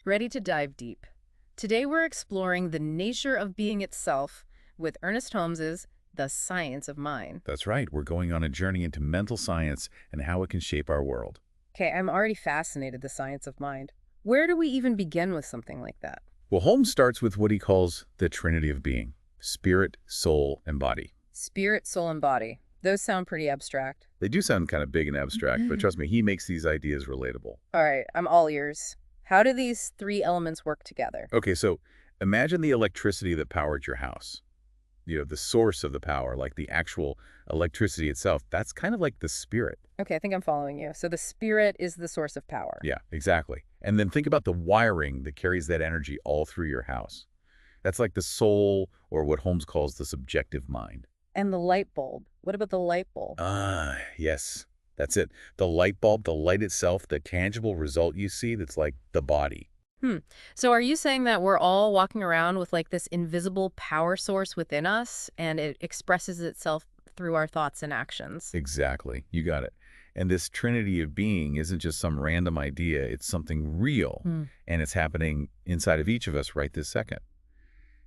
Ready to dive deep. Today we're exploring the nature of being itself with Ernest Holmes's The Science of Mind. That's right. We're going on a journey into mental science and how it can shape our world. Okay, I'm already fascinated the science of mind. Where do we even begin with something like that? Well, Holmes starts with what he calls the trinity of being: spirit, soul, and body. Spirit, soul, and body. Those sound pretty abstract. They do sound kind of big and abstract, but trust me, he makes these ideas relatable. All right, I'm all ears. How do these three elements work together? Okay, so imagine the electricity that powered your house. The source of the power, like the actual electricity itself, that's kind of like the spirit. Okay, I think I'm following you. So the spirit is the source of power. Yeah, exactly. And then think about the wiring that carries that energy all through your house. That's like the soul, or what Holmes calls the subjective mind. And the light bulb. What about the light bulb? Ah, yes. That's it. The light bulb, the light itself, the tangible result you see, that's like the body. Hmm. So are you saying that we're all walking around with like this invisible power source within us and it expresses itself through our thoughts and actions? Exactly. You got it. And this trinity of being isn't just some random idea. It's something real, Hmm. and it's happening inside of each of us right this second.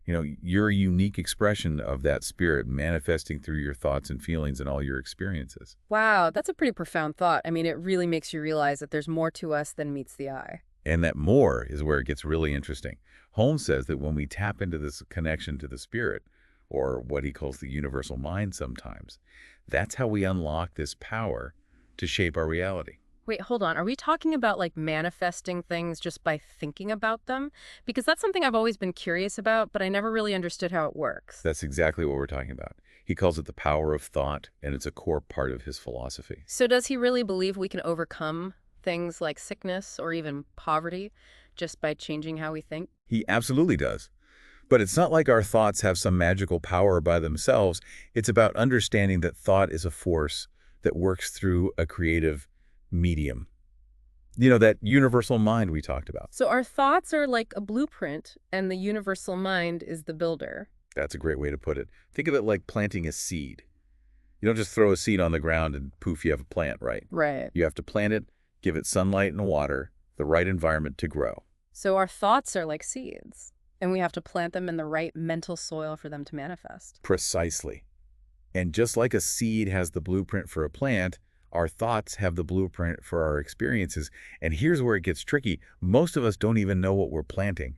You're a unique expression of that spirit manifesting through your thoughts and feelings and all your experiences. Wow, that's a pretty profound thought. I mean, it really makes you realize that there's more to us than meets the eye. And that more is where it gets really interesting. Holmes says that when we tap into this connection to the spirit, or what he calls the universal mind sometimes, that's how we unlock this power to shape our reality. Wait, hold on. Are we talking about like manifesting things just by thinking about them? Because that's something I've always been curious about, but I never really understood how it works. That's exactly what we're talking about. He calls it the power of thought, and it's a core part of his philosophy. So does he really believe we can overcome things like sickness or even poverty just by changing how we think? He absolutely does. But it's not like our thoughts have some magical power by themselves. It's about understanding that thought is a force that works through a creative medium. That universal mind we talked about. So our thoughts are like a blueprint, and the universal mind is the builder. That's a great way to put it. Think of it like planting a seed. You don't just throw a seed on the ground and poof, you have a plant, right? Right. You have to plant it, give it sunlight and water, the right environment to grow. So our thoughts are like seeds, and we have to plant them in the right mental soil for them to manifest. Precisely. And just like a seed has the blueprint for a plant, our thoughts have the blueprint for our experiences. And here's where it gets tricky. Most of us don't even know what we're planting.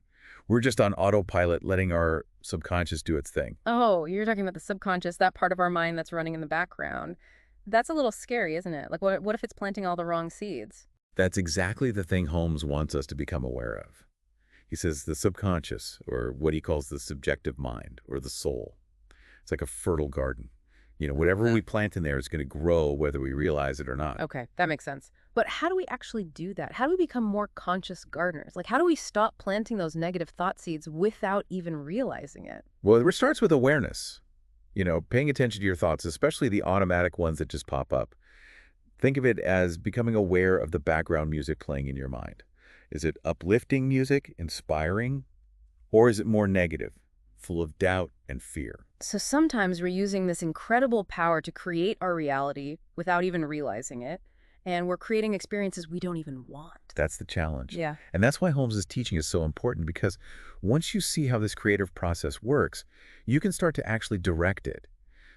We're just on autopilot, letting our subconscious do its thing. Oh, you're talking about the subconscious, that part of our mind that's running in the background. That's a little scary, isn't it? Like, what if it's planting all the wrong seeds? That's exactly the thing Holmes wants us to become aware of. He says the subconscious, or what he calls the subjective mind, or the soul, it's like a fertile garden. Whatever we plant in there is going to grow whether we realize it or not. Okay, that makes sense. But how do we actually do that? How do we become more conscious gardeners? Like, how do we stop planting those negative thought seeds without even realizing it? Well, it starts with awareness. Paying attention to your thoughts, especially the automatic ones that just pop up. Think of it as becoming aware of the background music playing in your mind. Is it uplifting music, inspiring, or is it more negative, full of doubt and fear? So sometimes we're using this incredible power to create our reality without even realizing it, and we're creating experiences we don't even want. That's the challenge. Yeah. And that's why Holmes's teaching is so important, because once you see how this creative process works, you can start to actually direct it.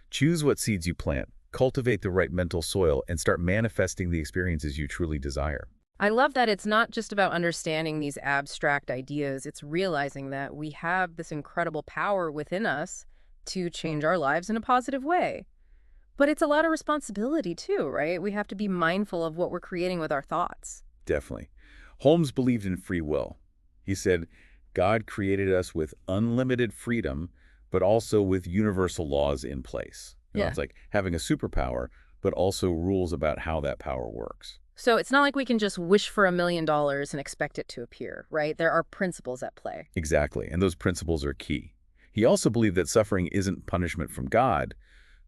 Choose what seeds you plant, cultivate the right mental soil, and start manifesting the experiences you truly desire. I love that it's not just about understanding these abstract ideas, it's realizing that we have this incredible power within us to change our lives in a positive way. But it's a lot of responsibility too, right? We have to be mindful of what we're creating with our thoughts. Definitely. Holmes believed in free will. He said, God created us with unlimited freedom, but also with universal laws in place. Yeah. It's like having a superpower, but also rules about how that power works. So it's not like we can just wish for $1 million and expect it to appear, right? There are principles at play. Exactly, and those principles are key. He also believed that suffering isn't punishment from God,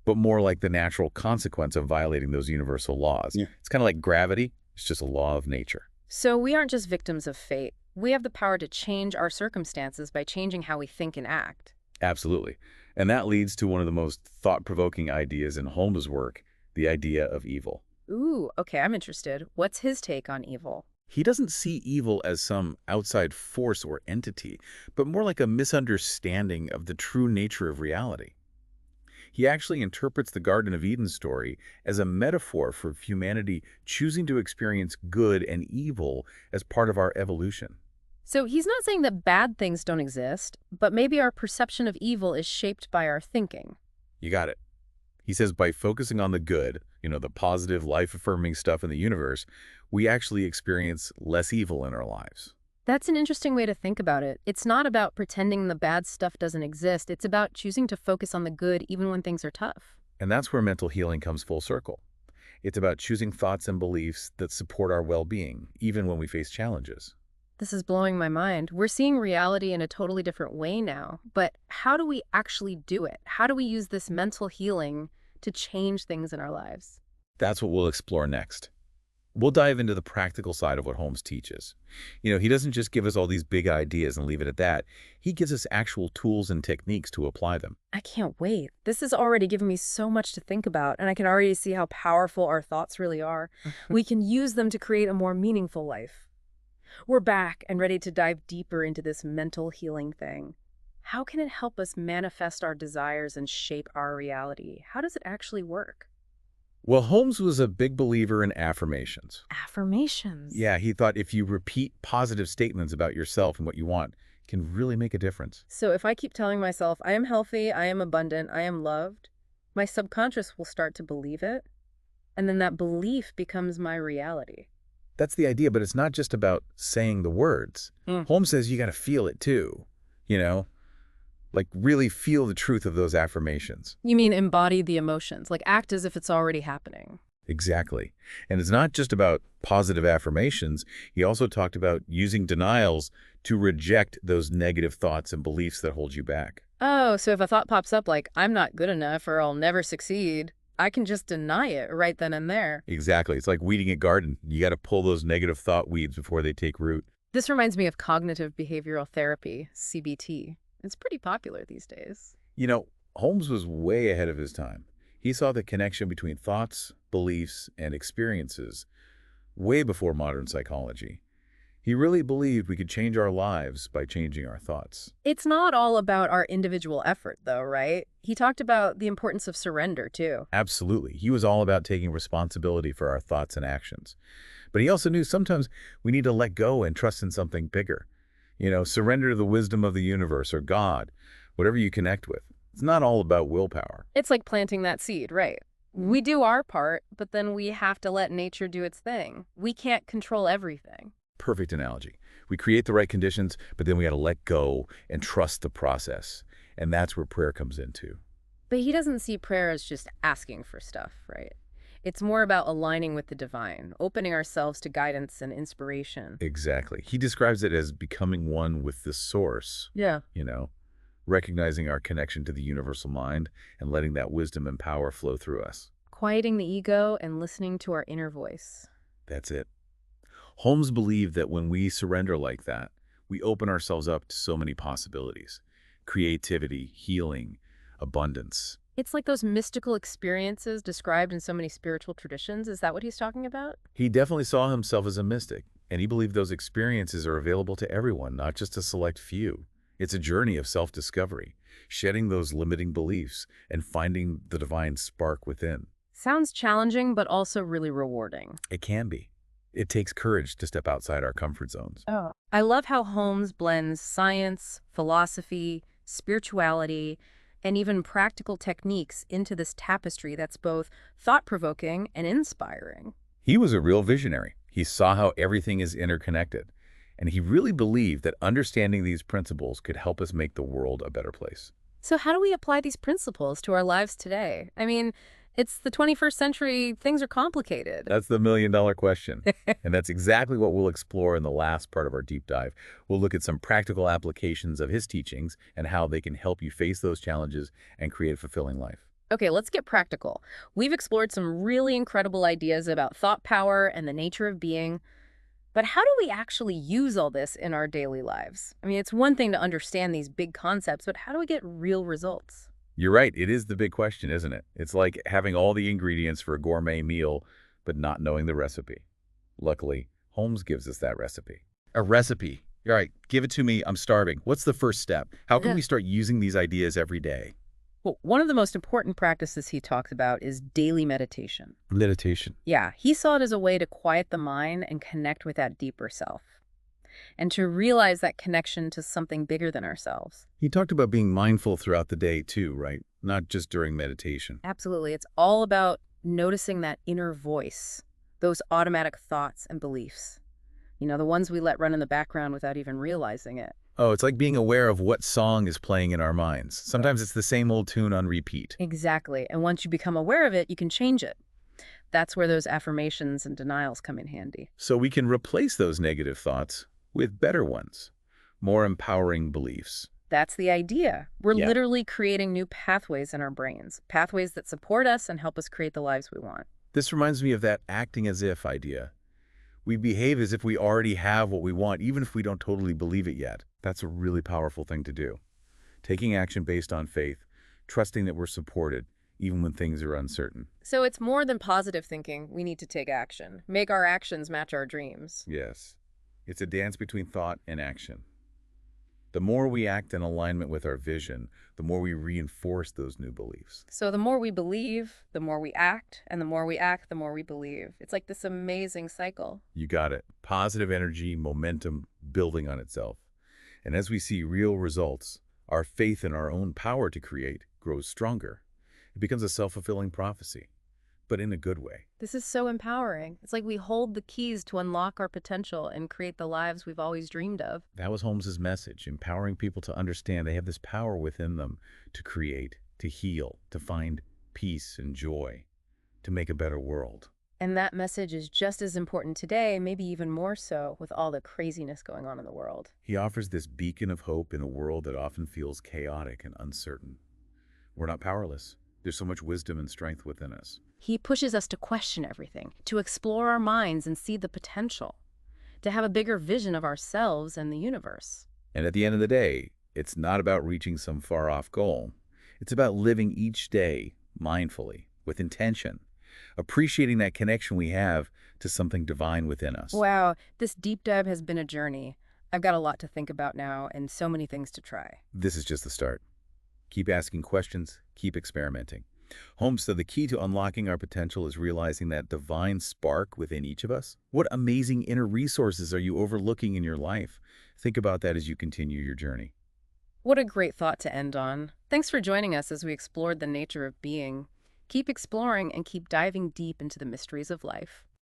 but more like the natural consequence of violating those universal laws. Yeah. It's kind of like gravity. It's just a law of nature. So we aren't just victims of fate. We have the power to change our circumstances by changing how we think and act. Absolutely. And that leads to one of the most thought-provoking ideas in Holmes' work, the idea of evil. Ooh, okay, I'm interested. What's his take on evil? He doesn't see evil as some outside force or entity, but more like a misunderstanding of the true nature of reality. He actually interprets the Garden of Eden story as a metaphor for humanity choosing to experience good and evil as part of our evolution. So he's not saying that bad things don't exist, but maybe our perception of evil is shaped by our thinking. You got it. He says by focusing on the good, the positive, life-affirming stuff in the universe, we actually experience less evil in our lives. That's an interesting way to think about it. It's not about pretending the bad stuff doesn't exist. It's about choosing to focus on the good even when things are tough. And that's where mental healing comes full circle. It's about choosing thoughts and beliefs that support our well-being, even when we face challenges. This is blowing my mind. We're seeing reality in a totally different way now. But how do we actually do it? How do we use this mental healing to change things in our lives? That's what we'll explore next. We'll dive into the practical side of what Holmes teaches. He doesn't just give us all these big ideas and leave it at that. He gives us actual tools and techniques to apply them. I can't wait. This has already given me so much to think about, and I can already see how powerful our thoughts really are. We can use them to create a more meaningful life. We're back and ready to dive deeper into this mental healing thing. How can it help us manifest our desires and shape our reality? How does it actually work? Well, Holmes was a big believer in affirmations. Affirmations. Yeah, he thought if you repeat positive statements about yourself and what you want, it can really make a difference. So if I keep telling myself, I am healthy, I am abundant, I am loved, my subconscious will start to believe it, and then that belief becomes my reality. That's the idea, but it's not just about saying the words. Mm. Holmes says you got to feel it too, you know? Like really feel the truth of those affirmations. You mean embody the emotions, like act as if it's already happening. Exactly. And it's not just about positive affirmations. He also talked about using denials to reject those negative thoughts and beliefs that hold you back. Oh, so if a thought pops up like, I'm not good enough or I'll never succeed, I can just deny it right then and there. Exactly. It's like weeding a garden. You got to pull those negative thought weeds before they take root. This reminds me of cognitive behavioral therapy, CBT. It's pretty popular these days. Holmes was way ahead of his time. He saw the connection between thoughts, beliefs, and experiences way before modern psychology. He really believed we could change our lives by changing our thoughts. It's not all about our individual effort, though, right? He talked about the importance of surrender, too. Absolutely. He was all about taking responsibility for our thoughts and actions. But he also knew sometimes we need to let go and trust in something bigger. Surrender to the wisdom of the universe or God, whatever you connect with. It's not all about willpower. It's like planting that seed, right? We do our part, but then we have to let nature do its thing. We can't control everything. Perfect analogy. We create the right conditions, but then we got to let go and trust the process. And that's where prayer comes in too. But he doesn't see prayer as just asking for stuff, right? It's more about aligning with the divine, opening ourselves to guidance and inspiration. Exactly. He describes it as becoming one with the source, Yeah. Recognizing our connection to the universal mind and letting that wisdom and power flow through us. Quieting the ego and listening to our inner voice. That's it. Holmes believed that when we surrender like that, we open ourselves up to so many possibilities. Creativity, healing, abundance. It's like those mystical experiences described in so many spiritual traditions. Is that what he's talking about? He definitely saw himself as a mystic, and he believed those experiences are available to everyone, not just a select few. It's a journey of self-discovery, shedding those limiting beliefs and finding the divine spark within. Sounds challenging, but also really rewarding. It can be. It takes courage to step outside our comfort zones. Oh. I love how Holmes blends science, philosophy, spirituality, and even practical techniques into this tapestry that's both thought-provoking and inspiring. He was a real visionary. He saw how everything is interconnected, and he really believed that understanding these principles could help us make the world a better place. So how do we apply these principles to our lives today? I mean, it's the 21st century, things are complicated. That's the million-dollar question. And that's exactly what we'll explore in the last part of our deep dive. We'll look at some practical applications of his teachings and how they can help you face those challenges and create a fulfilling life. Okay, let's get practical. We've explored some really incredible ideas about thought power and the nature of being. But how do we actually use all this in our daily lives? I mean, it's one thing to understand these big concepts, but how do we get real results? You're right. It is the big question, isn't it? It's like having all the ingredients for a gourmet meal, but not knowing the recipe. Luckily, Holmes gives us that recipe. A recipe. All right, give it to me. I'm starving. What's the first step? How can we start using these ideas every day? Well, one of the most important practices he talks about is daily meditation. Meditation. Yeah, he saw it as a way to quiet the mind and connect with that deeper self, and to realize that connection to something bigger than ourselves. He talked about being mindful throughout the day too, right? Not just during meditation. Absolutely. It's all about noticing that inner voice, those automatic thoughts and beliefs. The ones we let run in the background without even realizing it. Oh, it's like being aware of what song is playing in our minds. Sometimes it's the same old tune on repeat. Exactly. And once you become aware of it, you can change it. That's where those affirmations and denials come in handy. So we can replace those negative thoughts with better ones, more empowering beliefs. That's the idea. We're Yeah. literally creating new pathways in our brains, pathways that support us and help us create the lives we want. This reminds me of that acting as if idea. We behave as if we already have what we want, even if we don't totally believe it yet. That's a really powerful thing to do. Taking action based on faith, trusting that we're supported, even when things are uncertain. So it's more than positive thinking. We need to take action, make our actions match our dreams. Yes. It's a dance between thought and action. The more we act in alignment with our vision, the more we reinforce those new beliefs. So the more we believe, the more we act, and the more we act, the more we believe. It's like this amazing cycle. You got it. Positive energy, momentum, building on itself. And as we see real results, our faith in our own power to create grows stronger. It becomes a self-fulfilling prophecy, but in a good way. This is so empowering. It's like we hold the keys to unlock our potential and create the lives we've always dreamed of. That was Holmes's message, empowering people to understand they have this power within them to create, to heal, to find peace and joy, to make a better world. And that message is just as important today, maybe even more so, with all the craziness going on in the world. He offers this beacon of hope in a world that often feels chaotic and uncertain. We're not powerless. There's so much wisdom and strength within us. He pushes us to question everything, to explore our minds and see the potential, to have a bigger vision of ourselves and the universe. And at the end of the day, it's not about reaching some far-off goal. It's about living each day mindfully, with intention, appreciating that connection we have to something divine within us. Wow, this deep dive has been a journey. I've got a lot to think about now and so many things to try. This is just the start. Keep asking questions, keep experimenting. Holmes said the key to unlocking our potential is realizing that divine spark within each of us. What amazing inner resources are you overlooking in your life? Think about that as you continue your journey. What a great thought to end on. Thanks for joining us as we explored the nature of being. Keep exploring and keep diving deep into the mysteries of life.